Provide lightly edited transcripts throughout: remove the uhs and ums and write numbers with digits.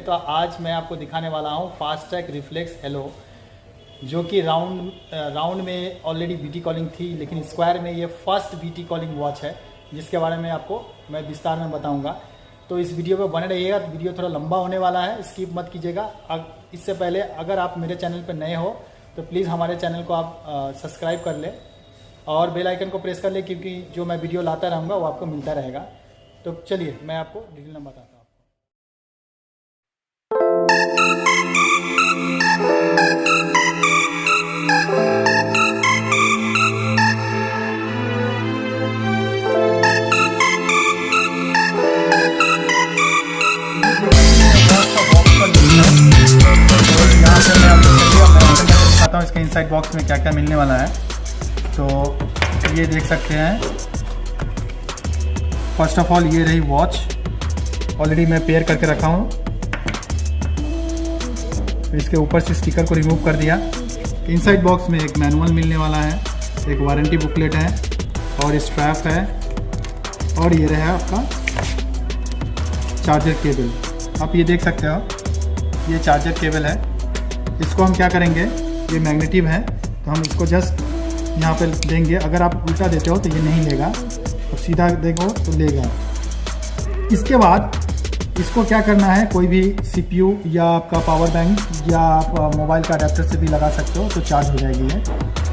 में। तो आज मैं आपको दिखाने वाला हूँ फास्टैग रिफ्लेक्स हेलो, जो कि राउंड में ऑलरेडी वीटी कॉलिंग थी, लेकिन स्क्वायर में ये फर्स्ट वीटी कॉलिंग वॉच है, जिसके बारे में आपको मैं विस्तार में बताऊंगा। तो इस वीडियो पे बने रहिएगा। वीडियो थोड़ा लंबा होने वाला है, स्किप मत कीजिएगा। इससे पहले अगर आप मेरे चैनल पर नए हो तो प्लीज़ हमारे चैनल को आप सब्सक्राइब कर लें और बेल आइकन को प्रेस कर लें, क्योंकि जो मैं वीडियो लाता रहूँगा वो आपको मिलता रहेगा। तो चलिए मैं आपको डिटेल में बताता हूँ। बताता हूँ इसके इनसाइड बॉक्स में क्या क्या मिलने वाला है। तो ये देख सकते हैं, फर्स्ट ऑफ ऑल ये रही वॉच, ऑलरेडी मैं पेयर करके रखा हूँ। इसके ऊपर से स्टिकर को रिमूव कर दिया। इनसाइड बॉक्स में एक मैनुअल मिलने वाला है, एक वारंटी बुकलेट है और स्ट्रैप है, और ये रहा आपका चार्जर केबल। आप ये देख सकते हो, ये चार्जर केबल है। इसको हम क्या करेंगे, ये मैग्नेटिव है तो हम इसको जस्ट यहाँ पे देंगे। अगर आप उल्टा देते हो तो ये नहीं लेगा, और सीधा देखो तो लेगा। इसके बाद इसको क्या करना है, कोई भी सीपीयू या आपका पावर बैंक या आप मोबाइल का अडेप्टर से भी लगा सकते हो, तो चार्ज हो जाएगी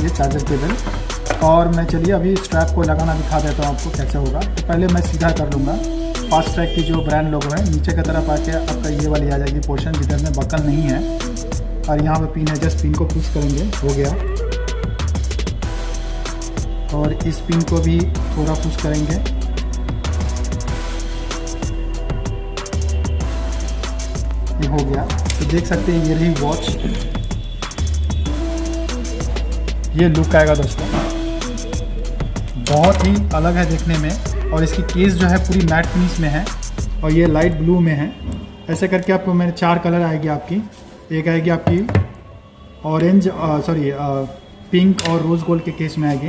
ये चार्जर केबल। और मैं चलिए अभी स्ट्रैप को लगाना दिखा देता हूँ आपको कैसे होगा। तो पहले मैं सीधा कर लूँगा। फास्टैग की जो ब्रांड लोगो है, नीचे की तरफ आके आपका ये वाली आ जाएगी पोर्शन जिधर में बकल नहीं है, और यहाँ पे पिन है, जस्ट पिन को पुश करेंगे, हो गया। और इस पिन को भी थोड़ा पुश करेंगे, ये हो गया। तो देख सकते हैं ये रही वॉच, ये लुक आएगा दोस्तों, बहुत ही अलग है देखने में। और इसकी केस जो है पूरी मैट फिनिश में है, और ये लाइट ब्लू में है। ऐसे करके आपको मेरे 4 कलर आएगी आपकी। एक आएगी आपकी ऑरेंज, पिंक और रोज़ गोल्ड के केस में आएगी।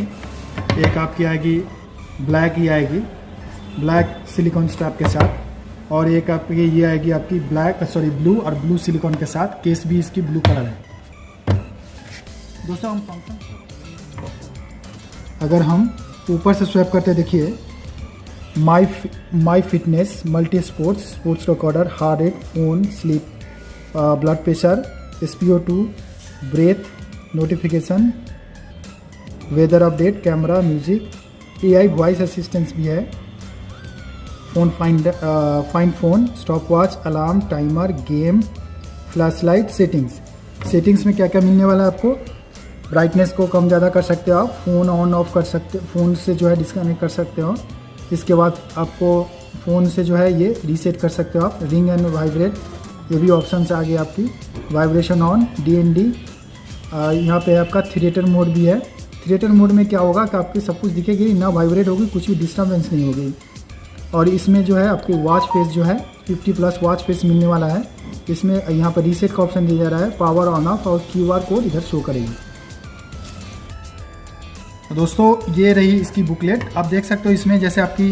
एक आपकी आएगी ब्लैक, ही आएगी ब्लैक सिलिकॉन स्ट्रैप के साथ। और एक आपकी ये आएगी आपकी ब्लू और ब्लू सिलिकॉन के साथ। केस भी इसकी ब्लू कलर है दोस्तों। हम फंक्शन अगर हम ऊपर से स्वैप करते, देखिए my fitness, multi sports recorder, heart rate, phone, sleep, blood pressure, SpO2, breath, notification, weather update, camera, music, AI voice assistance भी है, phone find phone, stopwatch, alarm, timer, game, flashlight, settings में क्या क्या मिलने वाला है आपको। Brightness को कम ज़्यादा कर सकते हो आप, फ़ोन ऑन ऑफ कर सकते, फ़ोन से जो है डिस्कनेक्ट कर सकते हो। इसके बाद आपको फ़ोन से जो है ये रीसेट कर सकते हो आप। रिंग एंड वाइब्रेट, ये भी ऑप्शन से आ गई आपकी। वाइब्रेशन ऑन, DND, यहाँ पे आपका थिएटर मोड भी है। थिएटर मोड में क्या होगा कि आपकी सब कुछ दिखेगी, ना वाइब्रेट होगी, कुछ भी डिस्टर्बेंस नहीं होगी। और इसमें जो है आपकी वॉच फेस जो है 50+ वॉच फेस मिलने वाला है। इसमें यहाँ पर रीसेट का ऑप्शन दिया जा रहा है, पावर ऑन ऑफ, और QR कोड इधर शो करेगी। तो दोस्तों ये रही इसकी बुकलेट। आप देख सकते हो इसमें जैसे आपकी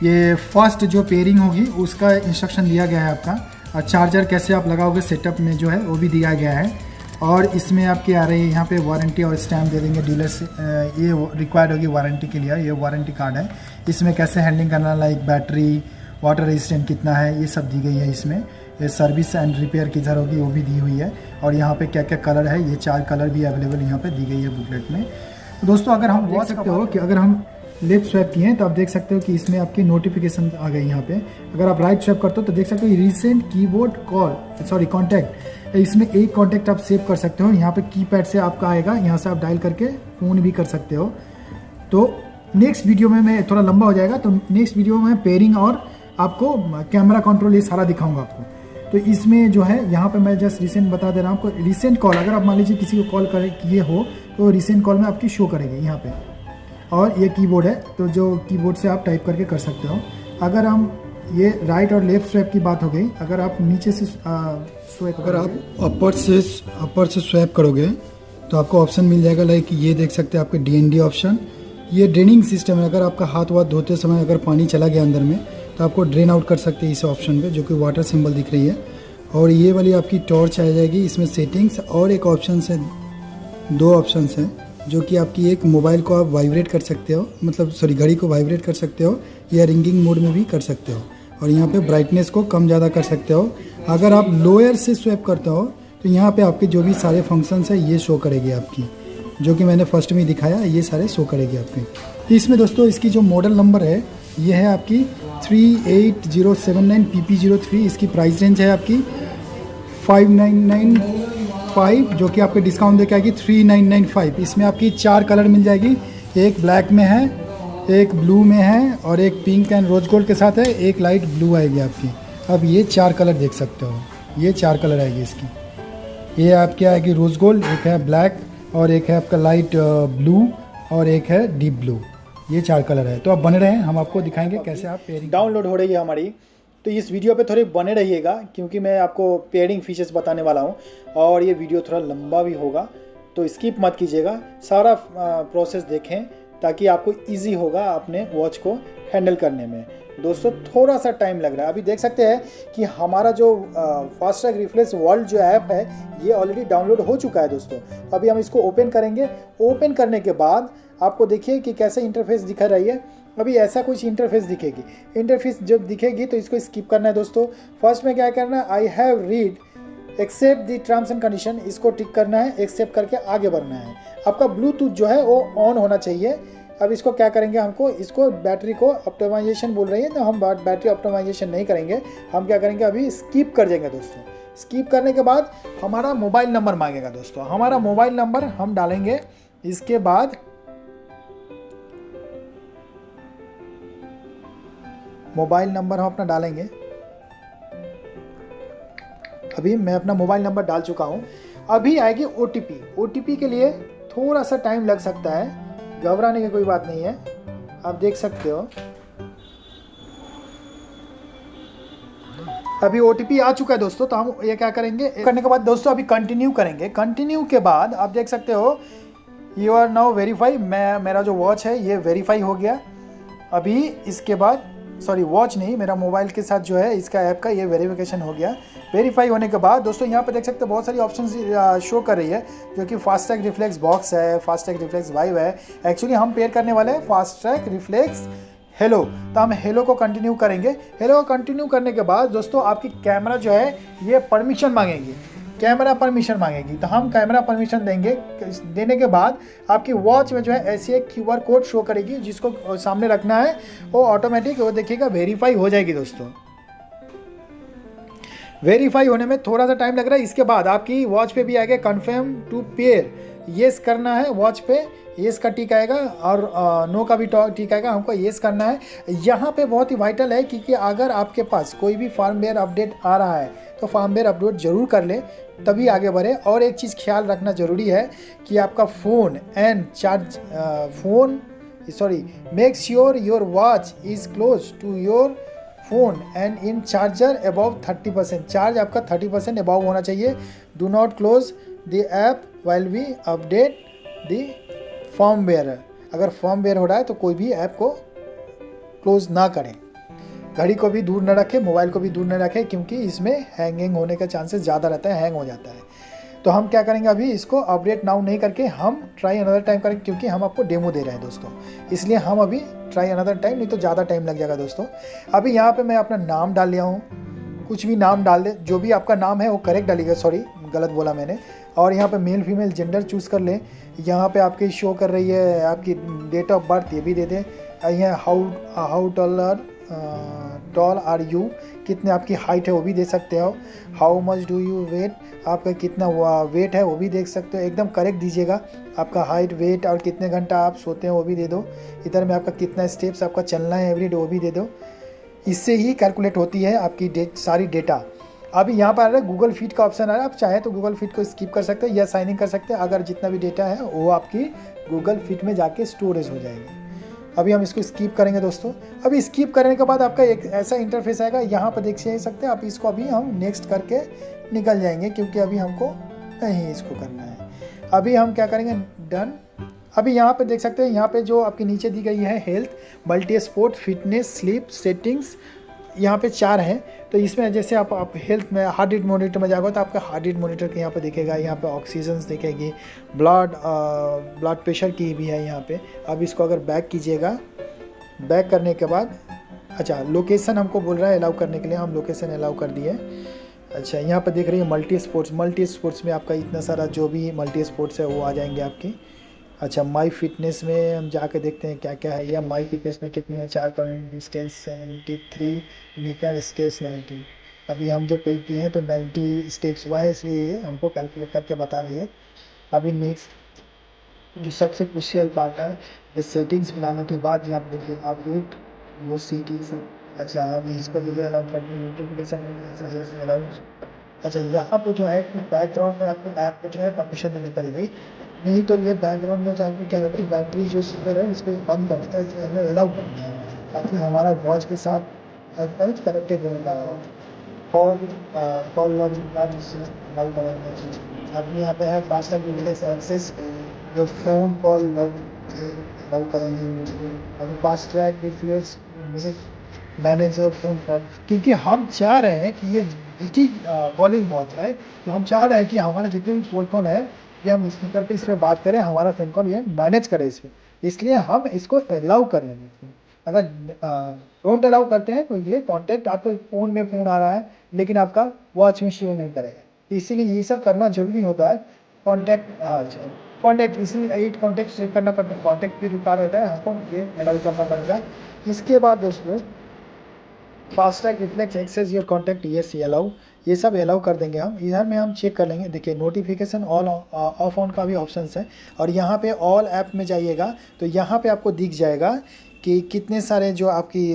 ये फर्स्ट जो पेयरिंग होगी उसका इंस्ट्रक्शन दिया गया है आपका, और चार्जर कैसे आप लगाओगे सेटअप में जो है वो भी दिया गया है। और इसमें आपकी आ रही है यहाँ पे वारंटी और स्टैम्प दे देंगे डीलर से, ये रिक्वायर्ड होगी वारंटी के लिए, ये वारंटी कार्ड है। इसमें कैसे हैंडलिंग करना, लाइक बैटरी, वाटर रेजिस्टेंट कितना है, ये सब दी गई है इसमें। ये सर्विस एंड रिपेयर किधर होगी वो भी दी हुई है। और यहाँ पे क्या क्या कलर है, ये 4 कलर भी अवेलेबल यहाँ पे दी गई है बुकलेट में। तो दोस्तों अगर हम देख सकते हो कि अगर हम लेफ्ट स्वैप किए तो आप देख सकते हो कि इसमें आपकी नोटिफिकेशन आ गई यहाँ पे। अगर आप राइट स्वैप करते हो तो देख सकते हो रिसेंट कीबोर्ड कॉन्टैक्ट, इसमें एक कॉन्टैक्ट आप सेव कर सकते हो। यहाँ पे कीपैड से आपका आएगा, यहाँ से आप डायल करके फ़ोन भी कर सकते हो। तो नेक्स्ट वीडियो में मैं, थोड़ा लंबा हो जाएगा, तो नेक्स्ट वीडियो में पेयरिंग और आपको कैमरा कंट्रोल ये सारा दिखाऊंगा आपको। तो इसमें जो है यहाँ पे मैं जस्ट रिसेंट बता दे रहा हूँ आपको। रिसेंट कॉल, अगर आप मान लीजिए किसी को कॉल किए हो तो रिसेंट कॉल में आपकी शो करेगी यहाँ पे। और ये कीबोर्ड है, तो जो कीबोर्ड से आप टाइप करके कर सकते हो। अगर हम ये राइट और लेफ्ट स्वैप की बात हो गई। अगर आप नीचे से स्वैप, अगर आप अपर से स्वैप करोगे तो आपको ऑप्शन मिल जाएगा, लाइक ये देख सकते हैं आपके DND ऑप्शन। ये ड्रेनिंग सिस्टम है, अगर आपका हाथ वाथ धोते समय अगर पानी चला गया अंदर में तो आपको ड्रेन आउट कर सकते हैं इस ऑप्शन पे, जो कि वाटर सिंबल दिख रही है। और ये वाली आपकी टॉर्च आ जाएगी। इसमें सेटिंग्स और एक ऑप्शन है, 2 ऑप्शंस हैं, जो कि आपकी एक मोबाइल को आप वाइब्रेट कर सकते हो, मतलब सॉरी घड़ी को वाइब्रेट कर सकते हो या रिंगिंग मोड में भी कर सकते हो। और यहाँ पे ब्राइटनेस को कम ज़्यादा कर सकते हो। अगर आप लोअर से स्वैप करते हो तो यहाँ पे आपके जो भी सारे फंक्शंस है ये शो करेगी आपकी, जो कि मैंने फर्स्ट में दिखाया, ये सारे शो करेगी आपके। तो इसमें दोस्तों इसकी जो मॉडल नंबर है ये है आपकी 38079 PP03। इसकी प्राइस रेंज है आपकी 5995, जो कि आपके डिस्काउंट देके आएगी 3995। इसमें आपकी 4 कलर मिल जाएगी, एक ब्लैक में है, एक ब्लू में है और एक पिंक एंड रोज गोल्ड के साथ है, एक लाइट ब्लू आएगी आपकी। अब ये 4 कलर देख सकते हो, ये 4 कलर आएगी इसकी। ये आपकी आएगी रोज गोल्ड, एक है ब्लैक और एक है आपका लाइट ब्लू और एक है डीप ब्लू। ये 4 कलर है। तो आप बने रहें, हम आपको दिखाएंगे कैसे आप पेयरिंग डाउनलोड हो रही है हमारी। तो इस वीडियो पे थोड़े बने रहिएगा, क्योंकि मैं आपको पेयरिंग फीचर्स बताने वाला हूँ और ये वीडियो थोड़ा लंबा भी होगा, तो स्किप मत कीजिएगा, सारा प्रोसेस देखें ताकि आपको इजी होगा अपने वॉच को हैंडल करने में। दोस्तों थोड़ा सा टाइम लग रहा है। अभी देख सकते हैं कि हमारा जो फास्टैग रिफ्लेक्स वर्ल्ड जो ऐप है ये ऑलरेडी डाउनलोड हो चुका है दोस्तों। अभी हम इसको ओपन करेंगे। ओपन करने के बाद आपको देखिए कि कैसे इंटरफेस दिखा रही है। अभी ऐसा कुछ इंटरफेस दिखेगी। इंटरफेस जब दिखेगी तो इसको स्किप करना है दोस्तों। फर्स्ट में क्या करना है, I have read accept the terms and condition, इसको टिक करना है, एक्सेप्ट करके आगे बढ़ना है। आपका ब्लूटूथ जो है वो ऑन होना चाहिए। अब इसको क्या करेंगे, हमको इसको बैटरी को ऑप्टिमाइजेशन बोल रही है, तो हम बैटरी ऑप्टिमाइजेशन नहीं करेंगे। हम क्या करेंगे, अभी स्किप कर देंगे दोस्तों। स्किप करने के बाद हमारा मोबाइल नंबर मांगेगा दोस्तों। हमारा मोबाइल नंबर हम डालेंगे। इसके बाद मोबाइल नंबर हम अपना डालेंगे। अभी मैं अपना मोबाइल नंबर डाल चुका हूं। अभी आएगी OTP। OTP के लिए थोड़ा सा टाइम लग सकता है, घबराने की कोई बात नहीं है। आप देख सकते हो अभी OTP आ चुका है दोस्तों। तो हम ये क्या करेंगे, करने के बाद दोस्तों अभी कंटिन्यू करेंगे। कंटिन्यू के बाद आप देख सकते हो यू आर नाउ वेरीफाई। मेरा जो वॉच है ये वेरीफाई हो गया। अभी इसके बाद सॉरी वॉच नहीं, मेरा मोबाइल के साथ जो है इसका ऐप का ये वेरिफिकेशन हो गया। वेरीफाई होने के बाद दोस्तों यहाँ पे देख सकते हैं बहुत सारी ऑप्शंस शो कर रही है, जो कि फास्टैग रिफ्लेक्स बॉक्स है, फास्टैग रिफ्लेक्स वाइव है। एक्चुअली हम पेयर करने वाले हैं फास्टैग रिफ्लेक्स हेलो। तो हम हेलो को कंटिन्यू करेंगे। हेलो को कंटिन्यू करने के बाद दोस्तों आपकी कैमरा जो है ये परमिशन मांगेगी, कैमरा परमिशन मांगेगी। तो हम कैमरा परमिशन देंगे। देने के बाद आपकी वॉच में जो है ऐसी एक QR कोड शो करेगी, जिसको सामने रखना है। वो ऑटोमेटिक वो देखिएगा वेरीफाई हो जाएगी दोस्तों। वेरीफाई होने में थोड़ा सा टाइम लग रहा है। इसके बाद आपकी वॉच पे भी आएगा कन्फर्म टू पेयर, येस करना है वॉच पे, येस का टिक आएगा और नो का भी टिक आएगा, हमको येस करना है। यहाँ पे बहुत ही वाइटल है, क्योंकि अगर आपके पास कोई भी फार्मवेयर अपडेट आ रहा है तो फार्मवेयर अपडेट जरूर कर ले, तभी आगे बढ़े। और एक चीज़ ख्याल रखना ज़रूरी है कि आपका phone and make sure your watch is close to your phone and in charger about 30%। Charge आपका 30% अबाउ होना चाहिए। Do not close the app while we update the firmware. अगर फॉर्मवेयर हो रहा है तो कोई भी ऐप को क्लोज ना करें। घड़ी को भी दूर न रखें, मोबाइल को भी दूर न रखें, क्योंकि इसमें हैंगिंग होने का चांसेस ज़्यादा रहता है, हैंग हो जाता है। तो हम क्या करेंगे, अभी इसको अपडेट नाउ नहीं करके हम ट्राई अनदर टाइम करेंगे, क्योंकि हम आपको डेमो दे रहे हैं दोस्तों, इसलिए हम अभी ट्राई अनदर टाइम, नहीं तो ज़्यादा टाइम लग जाएगा दोस्तों। अभी यहाँ पे मैं अपना नाम डाल लिया हूँ। कुछ भी नाम डाल दे, जो भी आपका नाम है वो करेक्ट डालिएगा। सॉरी गलत बोला मैंने। और यहाँ पे मेल फीमेल जेंडर चूज़ कर ले। यहाँ पे आपकी शो कर रही है आपकी डेट ऑफ बर्थ, ये भी दे दें। यहाँ हाउ टॉल आर यू, कितने आपकी हाइट है वो भी दे सकते हो। How much do you weigh, आपका कितना वेट है वो भी देख सकते हो। एकदम करेक्ट दीजिएगा। आपका हाइट, वेट और कितने घंटा आप सोते हैं वो भी दे दो। इधर में आपका कितना स्टेप्स आपका चलना है एवरीडे वो भी दे दो। इससे ही कैलकुलेट होती है आपकी सारी डेटा। अभी यहाँ पर आ रहा है गूगल फीट का ऑप्शन आ रहा है। आप चाहे तो गूगल फीट को स्किप कर सकते हैं या साइन इन कर सकते हैं। अगर जितना भी डेटा है वो आपकी गूगल फीट में जाके स्टोरेज हो जाएगी। अभी हम इसको स्किप करेंगे दोस्तों। अभी स्किप करने के बाद आपका एक ऐसा इंटरफेस आएगा, यहाँ पर देख सकते हैं आप। इसको अभी हम नेक्स्ट करके निकल जाएंगे, क्योंकि अभी हमको नहीं इसको करना है। अभी हम क्या करेंगे, डन। अभी यहाँ पे देख सकते हैं, यहाँ पे जो आपके नीचे दी गई है health, multi sport, fitness, sleep, settings, यहाँ पे 4 हैं। तो इसमें जैसे आप हेल्थ में हार्ट रेट मॉनिटर में जाओगे तो आपका हार्ट रेट मॉनिटर के यहाँ पे दिखेगा, यहाँ पे ऑक्सीजन दिखेगी, ब्लड प्रेशर की भी है यहाँ पे। अब इसको अगर बैक कीजिएगा, बैक करने के बाद अच्छा लोकेशन हमको बोल रहा है अलाउ करने के लिए, हम लोकेशन अलाउ कर दिए। अच्छा यहाँ पर देख रही है मल्टी स्पोर्ट्स में आपका इतना सारा जो भी मल्टी स्पोर्ट्स है वो आ जाएंगे आपके। अच्छा माई फिटनेस में हम जाके देखते हैं क्या क्या है। या माई फिटनेस में कितनी है, 4 स्केल 73 मीटर स्केल 90। अभी हम जो पे किए हैं तो 90 स्टेप्स हुआ है, इसलिए हमको कैलकुलेट करके बता रही है। अभी नेक्स्ट जो सबसे क्रुशियल पार्ट है, ये सेटिंग्स बनाने के बाद यहाँ पे देखिए आप रूट वो सीटीज। अच्छा अभी इसको भी अलाउ करते हैं नोटिफिकेशन अलाउ। अच्छा यहाँ पे जो है बैकग्राउंड में आपको ऐप पे जो है परमिशन देनी पड़ेगी, नहीं तो ये बैकग्राउंड में जाकर क्या करती है बैटरी जो स्पीकर है इसको बंद करता है, जो हमें अलाउ करता है ताकि हमारा वॉच के साथ कनेक्टेड रहता है। कॉल अलाउ करेंगे। अभी यहाँ पे है फास्टैग यूनिलेस एक्सेस, जो फ़ोन कॉल अलाउ करेंगे। अभी fast track defence manager phone call, क्योंकि हम चाह रहे हैं कि ये डिजी कॉलिंग वॉच है, तो हम चाह रहे हैं कि हमारा जितने भी फ़ोन कॉल है ये हम स्पीकर पे इस पर बात करें, हमारा फ़ोन कॉल ये मैनेज करे इस पर, इसलिए हम इसको अलाउ कर रहे हैं। अगर डोंट अलाउ करते हैं तो ये कॉन्टैक्ट आपको फ़ोन में फ़ोन आ रहा है लेकिन आपका वॉच में शो नहीं करेगा, इसीलिए ये सब करना जरूरी होता है। कॉन्टैक्ट इसलिए 8 कॉन्टैक्ट सेव करना पड़ता है, कॉन्टैक्ट भी रिकॉर्ड होता है, हमको ये अलाउ करना पड़ेगा। इसके बाद दोस्तों Fastrack Reflex access your contact yes allow, ये सब अलाउ कर देंगे हम। इधर में हम चेक कर लेंगे, देखिए नोटिफिकेशन ऑल ऑफ ऑन का भी ऑप्शन है, और यहाँ पे ऑल ऐप में जाइएगा तो यहाँ पे आपको दिख जाएगा कि कितने सारे जो आपकी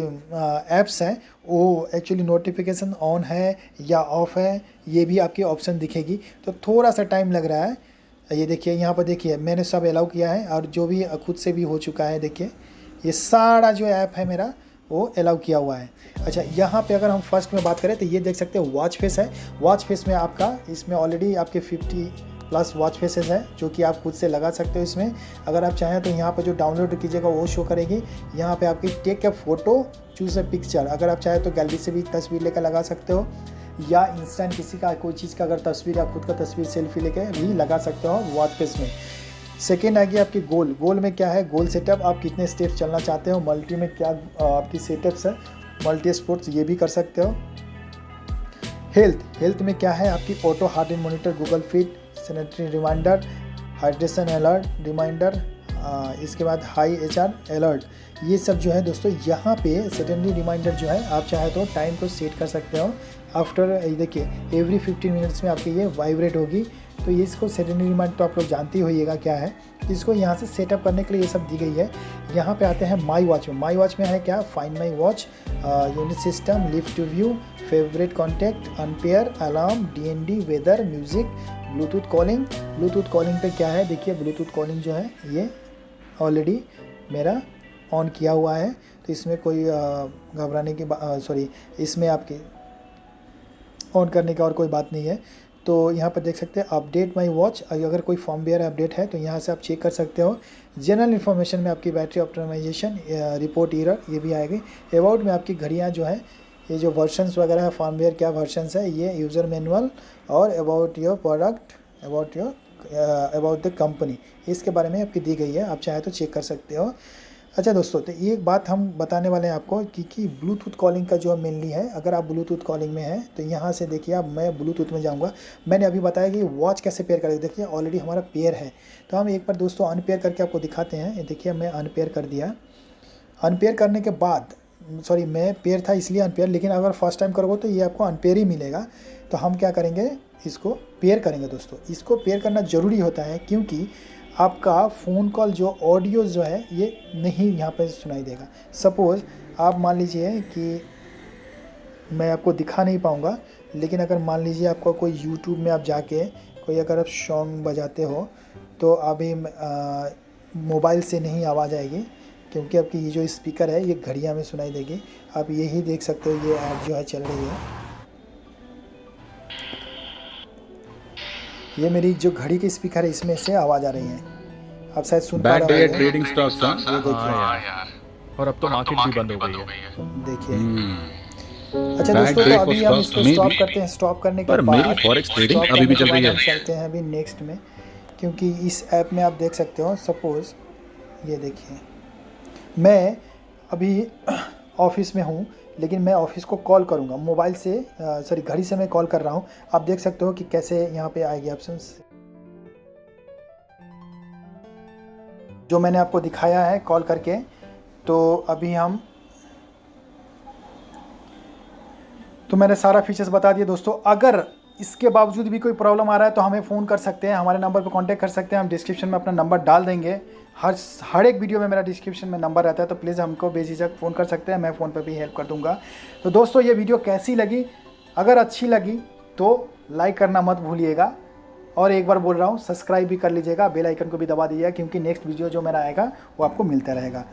ऐप्स हैं वो एक्चुअली नोटिफिकेशन ऑन है या ऑफ है, ये भी आपकी ऑप्शन दिखेगी। तो थोड़ा सा टाइम लग रहा है, ये देखिए यहाँ पर देखिए मैंने सब अलाउ किया है, और जो भी खुद से भी हो चुका है, देखिए ये सारा जो ऐप है मेरा वो अलाउ किया हुआ है। अच्छा यहाँ पे अगर हम फर्स्ट में बात करें तो ये देख सकते हैं वॉच फेस है। वॉच फेस में आपका इसमें ऑलरेडी आपके 50+ वॉच फेसेस है जो कि आप खुद से लगा सकते हो इसमें। अगर आप चाहें तो यहाँ पर जो डाउनलोड कीजिएगा वो शो करेगी। यहाँ पे आपकी take a photo choose a picture, अगर आप चाहें तो गैलरी से भी तस्वीर लेकर लगा सकते हो, या इंस्टेंट किसी का कोई चीज़ का अगर तस्वीर या खुद का तस्वीर सेल्फी लेकर भी लगा सकते हो वॉच फेस में। सेकेंड आ गया आपकी गोल में क्या है, गोल सेटअप, आप कितने स्टेप्स चलना चाहते हो, मल्टी में क्या आपकी सेटअप्स है, मल्टी स्पोर्ट्स ये भी कर सकते हो। हेल्थ में क्या है आपकी auto heart rate monitor, Google Fit, sanitary reminder, hydration alert reminder, इसके बाद हाई HR अलर्ट, ये सब जो है दोस्तों यहाँ पे सडनली रिमाइंडर जो है आप चाहे तो टाइम को सेट कर सकते हो। आफ्टर देखिए एवरी 15 मिनट्स में आपकी ये वाइब्रेट होगी, तो ये इसको सडनली रिमाइंडर तो आप लोग जानते ही होइएगा क्या है। इसको यहाँ से सेटअप करने के लिए ये सब दी गई है। यहाँ पे आते हैं माई वॉच में। माई वॉच में है क्या, find my watch, unit system, lift to view, favourite contact, unpair, alarm, DND, weather, music, Bluetooth calling. Bluetooth calling पे क्या है, देखिए ब्लूटूथ कॉलिंग जो है ये ऑलरेडी मेरा ऑन किया हुआ है, तो इसमें कोई घबराने की सॉरी इसमें आपकी ऑन करने का और कोई बात नहीं है। तो यहाँ पर देख सकते हैं अपडेट माई वॉच, अगर कोई फॉर्मवेयर अपडेट है तो यहाँ से आप चेक कर सकते हो। जनरल इन्फॉर्मेशन में आपकी बैटरी ऑप्टिमाइजेशन, रिपोर्ट एरर ये भी आएगी। अबाउट में आपकी घड़ियाँ जो है, ये जो वर्जन्स वगैरह है फॉर्मवेयर क्या वर्जन्स है, ये यूज़र मैनुअल, और about your product, about the company, इसके बारे में आपकी दी गई है, आप चाहे तो चेक कर सकते हो। अच्छा दोस्तों, तो एक बात हम बताने वाले हैं आपको कि ब्लूटूथ कॉलिंग का जो मेनली है, अगर आप ब्लूटूथ कॉलिंग में हैं तो यहाँ से देखिए आप, मैं ब्लूटूथ में जाऊँगा। मैंने अभी बताया कि वॉच कैसे पेयर करें, देखिए ऑलरेडी हमारा पेयर है, तो हम एक बार दोस्तों अनपेयर करके आपको दिखाते हैं। ये देखिए मैं अनपेयर कर दिया। अनपेयर करने के बाद सॉरी मैं पेयर था इसलिए अनपेयर, लेकिन अगर फर्स्ट टाइम करोगे तो ये आपको अनपेयर ही मिलेगा। तो हम क्या करेंगे, इसको पेयर करेंगे दोस्तों। इसको पेयर करना ज़रूरी होता है क्योंकि आपका फ़ोन कॉल जो ऑडियो जो है ये नहीं यहाँ पे सुनाई देगा। सपोज़ आप मान लीजिए कि मैं आपको दिखा नहीं पाऊँगा, लेकिन अगर मान लीजिए आपको कोई यूट्यूब में आप जाके कोई अगर आप सॉन्ग बजाते हो तो अभी मोबाइल से नहीं आवाज़ आएगी, क्योंकि आपकी ये जो स्पीकर है ये घड़ियाँ में सुनाई देगी। आप यही देख सकते हो, ये ऐड जो है चल रही है, ये मेरी जो घड़ी की स्पीकर है इसमें से आवाज़ आ रही है, आप शायद सुन पा रहे हो। ट्रेडिंग स्टॉक्स ये देखिए, और अब तो मार्केट भी बंद हो गई है। देखिए अच्छा Bad दोस्तों, day तो for अभी हम stocks इसको maybe, स्टॉप करते हैं। स्टॉप करने के पर बाद मेरी फॉरेक्स ट्रेडिंग stop अभी भी करने चल के रही बाद है। हम चलते हैं अभी नेक्स्ट में, क्योंकि इस ऐप में आप देख सकते हो। सपोज़ ये देखिए, मैं अभी ऑफिस में हूँ, लेकिन मैं ऑफिस को कॉल करूँगा मोबाइल से, सॉरी घड़ी से मैं कॉल कर रहा हूँ। आप देख सकते हो कि कैसे यहाँ पे आएगी ऑप्शंस जो मैंने आपको दिखाया है कॉल करके। तो अभी हम, तो मैंने सारा फीचर्स बता दिए दोस्तों। अगर इसके बावजूद भी कोई प्रॉब्लम आ रहा है तो हमें फ़ोन कर सकते हैं, हमारे नंबर पर कांटेक्ट कर सकते हैं। हम डिस्क्रिप्शन में अपना नंबर डाल देंगे। हर एक वीडियो में मेरा डिस्क्रिप्शन में नंबर रहता है, तो प्लीज़ हमको बेझिझक फ़ोन कर सकते हैं, मैं फ़ोन पर भी हेल्प कर दूँगा। तो दोस्तों ये वीडियो कैसी लगी? अगर अच्छी लगी तो लाइक करना मत भूलिएगा, और एक बार बोल रहा हूँ सब्सक्राइब भी कर लीजिएगा, बेल आइकन को भी दबा दीजिएगा, क्योंकि नेक्स्ट वीडियो जो मेरा आएगा वो आपको मिलता रहेगा।